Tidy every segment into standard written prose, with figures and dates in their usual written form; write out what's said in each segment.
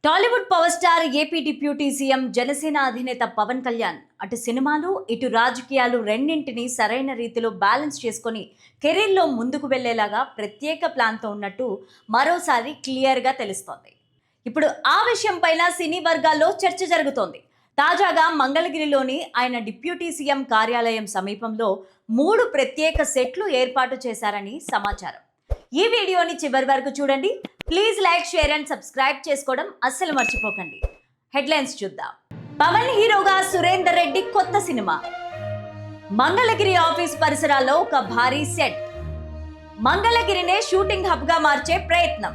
Tollywood power star AP deputy CM Janasena అధినేత పవన్ కళ్యాణ్ అటు సినిమాలు ఇటు రాజకీయాలు రెండింటినీ సరైన రీతిలో బ్యాలెన్స్ చేసుకొని కెరీర్లో ముందుకు వెళ్లేలాగా ప్రత్యేక ప్లాన్తో ఉన్నట్టు మరోసారి క్లియర్గా తెలుస్తోంది. ఇప్పుడు ఆ విషయం పైన సినీ వర్గాల్లో చర్చ జరుగుతోంది. తాజాగా మంగళగిరిలోని ఆయన డిప్యూటీ సీఎం కార్యాలయం సమీపంలో 3 ప్రత్యేక సెట్లు ఏర్పాటు చేశారని సమాచారం. ఈ వీడియోని చివరి వరకు చూడండి. Please like, share and subscribe చేసుకోవడం అస్సలు మర్చిపోకండి. హెడ్లైన్స్ చూద్దాం. పవన్ హీరోగా సురేందర్ రెడ్డి కొత్త సినిమా. మంగళగిరి ఆఫీస్ పరిసరాల్లో ఒక భారీ సెట్. మంగళగిరినే షూటింగ్ హబ్ గా మార్చే ప్రయత్నం.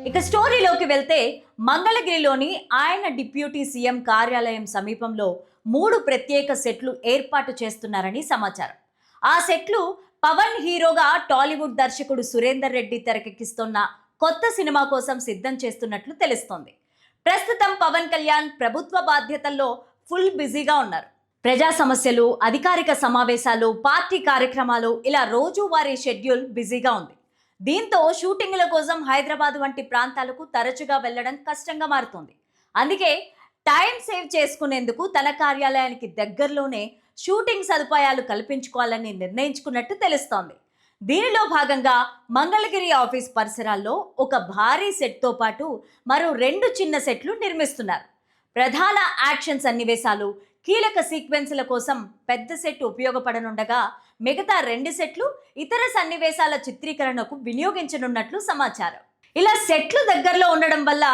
ఇక స్టోరీలోకి వెళ్తే మంగళగిరిలోని ఆయన డిప్యూటీ సీఎం కార్యాలయం సమీపంలో 3 ప్రత్యేక సెట్లు ఏర్పాటు చేస్తున్నారని సమాచారం. ఆ సెట్లు పవన్ హీరోగా టాలీవుడ్ దర్శకుడు సురేందర్ రెడ్డి తెరకెక్కిస్తున్న కొత్త సినిమా కోసం సిద్ధం చేస్తున్నట్లు తెలుస్తోంది. ప్రస్తుతం పవన్ కళ్యాణ్ ప్రభుత్వ బాధ్యతల్లో ఫుల్ బిజీగా ఉన్నారు. ప్రజా సమస్యలు, అధికారిక సమావేశాలు, పార్టీ కార్యక్రమాలు ఇలా రోజువారీ షెడ్యూల్ బిజీగా ఉంది. దీంతో షూటింగ్ల కోసం హైదరాబాద్ వంటి ప్రాంతాలకు తరచుగా వెళ్లడం కష్టంగా మారుతుంది. అందుకే టైం సేవ్ చేసుకునేందుకు తన కార్యాలయానికి దగ్గరలోనే షూటింగ్ సదుపాయాలు కల్పించుకోవాలని నిర్ణయించుకున్నట్టు తెలుస్తోంది. దీనిలో భాగంగా మంగళగిరి ఆఫీస్ పరిసరాల్లో ఒక భారీ సెట్తో పాటు మరో 2 చిన్న సెట్లు నిర్మిస్తున్నారు. ప్రధాన యాక్షన్ సన్నివేశాలు, కీలక సీక్వెన్స్ల కోసం పెద్ద సెట్ ఉపయోగపడనుండగా మిగతా 2 సెట్లు ఇతర సన్నివేశాల చిత్రీకరణకు వినియోగించనున్నట్లు సమాచారం. ఇలా సెట్లు దగ్గరలో ఉండడం వల్ల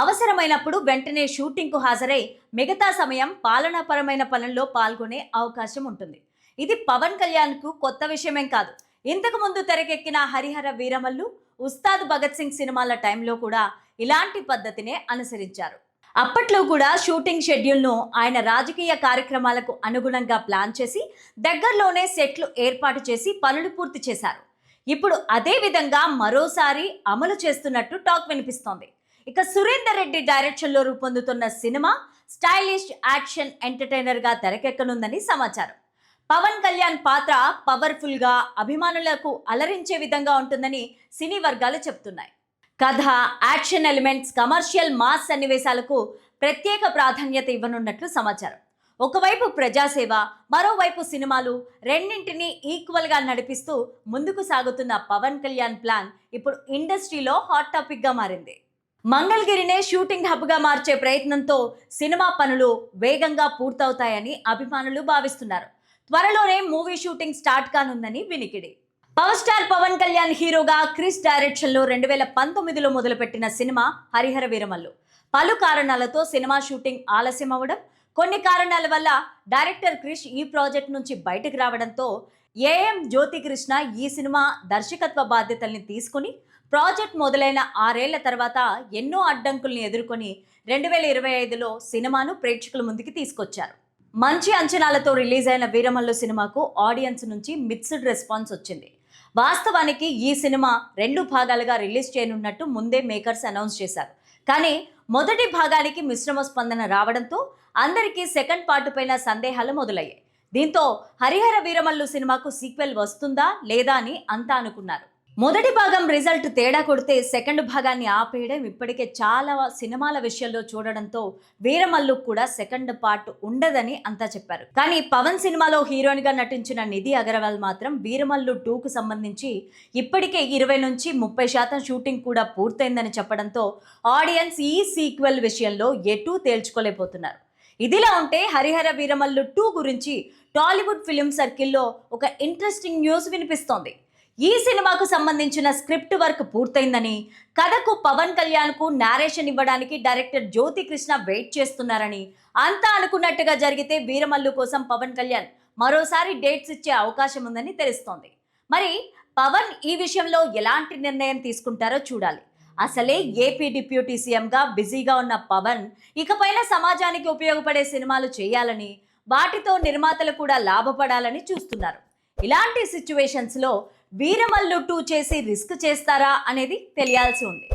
అవసరమైనప్పుడు వెంటనే షూటింగ్కు హాజరై మిగతా సమయం పాలనాపరమైన పనుల్లో పాల్గొనే అవకాశం ఉంటుంది. ఇది పవన్ కళ్యాణ్కు కొత్త విషయమేం కాదు. ఇంతకు ముందు తెరకెక్కిన హరిహర వీరమల్లు, ఉస్తాద్ భగత్ సింగ్ సినిమాల టైంలో కూడా ఇలాంటి పద్ధతినే అనుసరించారు. అప్పట్లో కూడా షూటింగ్ షెడ్యూల్ను ఆయన రాజకీయ కార్యక్రమాలకు అనుగుణంగా ప్లాన్ చేసి దగ్గరలోనే సెట్లు ఏర్పాటు చేసి పనులు పూర్తి చేశారు. ఇప్పుడు అదే విధంగా మరోసారి అమలు చేస్తున్నట్టు టాక్ వినిపిస్తోంది. ఇక సురేందర్ రెడ్డి డైరెక్షన్లో రూపొందుతున్న సినిమా స్టైలిష్ యాక్షన్ ఎంటర్టైనర్గా తెరకెక్కనుందని సమాచారం. పవన్ కళ్యాణ్ పాత్ర పవర్ఫుల్ గా అభిమానులకు అలరించే విధంగా ఉంటుందని సినీ వర్గాలు చెప్తున్నాయి. కథ, యాక్షన్ ఎలిమెంట్స్, కమర్షియల్ మాస్ సన్నివేశాలకు ప్రత్యేక ప్రాధాన్యత ఇవ్వనున్నట్లు సమాచారం. ఒకవైపు ప్రజాసేవ, మరోవైపు సినిమాలు రెండింటినీ ఈక్వల్గా నడిపిస్తూ ముందుకు సాగుతున్న పవన్ కళ్యాణ్ ప్లాన్ ఇప్పుడు ఇండస్ట్రీలో హాట్ టాపిక్గా మారింది. మంగళగిరినే షూటింగ్ హబ్గా మార్చే ప్రయత్నంతో సినిమా పనులు వేగంగా పూర్తవుతాయని అభిమానులు భావిస్తున్నారు. త్వరలోనే మూవీ షూటింగ్ స్టార్ట్ కానుందని వినికిడి. పవర్ స్టార్ పవన్ కళ్యాణ్ హీరోగా క్రిష్ డైరెక్షన్లో 2019లో మొదలుపెట్టిన సినిమా హరిహర వీరమల్లు. పలు కారణాలతో సినిమా షూటింగ్ ఆలస్యం అవ్వడం, కొన్ని కారణాల వల్ల డైరెక్టర్ క్రిష్ ఈ ప్రాజెక్ట్ నుంచి బయటకు రావడంతో ఏఎం జ్యోతికృష్ణ ఈ సినిమా దర్శకత్వ బాధ్యతల్ని తీసుకుని ప్రాజెక్ట్ మొదలైన 6 ఏళ్ల తర్వాత ఎన్నో అడ్డంకుల్ని ఎదుర్కొని 2025లో సినిమాను ప్రేక్షకుల ముందుకు తీసుకొచ్చారు. మంచి అంచనాలతో రిలీజ్ అయిన వీరమల్లు సినిమాకు ఆడియన్స్ నుంచి మిక్స్డ్ రెస్పాన్స్ వచ్చింది. వాస్తవానికి ఈ సినిమా 2 భాగాలుగా రిలీజ్ చేయనున్నట్టు ముందే మేకర్స్ అనౌన్స్ చేశారు. కానీ మొదటి భాగానికి మిశ్రమ స్పందన రావడంతో అందరికీ సెకండ్ పార్ట్ పైన సందేహాలు మొదలయ్యాయి. దీంతో హరిహర వీరమల్లు సినిమాకు సీక్వెల్ వస్తుందా లేదా అని అంతా అనుకున్నారు. మొదటి భాగం రిజల్ట్ తేడా కొడితే సెకండ్ భాగాన్ని ఆపేయడం ఇప్పటికే చాలా సినిమాల విషయంలో చూడడంతో వీరమల్లు కూడా సెకండ్ పార్ట్ ఉండదని అంతా చెప్పారు. కానీ పవన్ సినిమాలో హీరోయిన్ గా నటించిన నిధి అగర్వాల్ మాత్రం వీరమల్లు 2కు సంబంధించి ఇప్పటికే 20 నుంచి 30% షూటింగ్ కూడా పూర్తయిందని చెప్పడంతో ఆడియన్స్ ఈ సీక్వెల్ విషయంలో ఎటూ తేల్చుకోలేకపోతున్నారు. ఇదిలా ఉంటే హరిహర వీరమల్లు 2 గురించి టాలీవుడ్ ఫిలిం సర్కిల్లో ఒక ఇంట్రెస్టింగ్ న్యూస్ వినిపిస్తోంది. ఈ సినిమాకు సంబంధించిన స్క్రిప్ట్ వర్క్ పూర్తయిందని, కథకు పవన్ కళ్యాణ్కు నారేషన్ ఇవ్వడానికి డైరెక్టర్ జ్యోతికృష్ణ వెయిట్ చేస్తున్నారని, అంతా అనుకున్నట్టుగా జరిగితే వీరమల్లు కోసం పవన్ కళ్యాణ్ మరోసారి డేట్స్ ఇచ్చే అవకాశం ఉందని తెలుస్తోంది. మరి పవన్ ఈ విషయంలో ఎలాంటి నిర్ణయం తీసుకుంటారో చూడాలి. అసలే ఏపీ డిప్యూటీ సీఎంగా బిజీగా ఉన్న పవన్ ఇకపైన సమాజానికి ఉపయోగపడే సినిమాలు చేయాలని, వాటితో నిర్మాతలు కూడా లాభపడాలని చూస్తున్నారు. ఇలాంటి సిచ్యువేషన్స్లో వీరమల్లు 2 చేసి రిస్క్ చేస్తారా అనేది తెలియాల్సి ఉంది.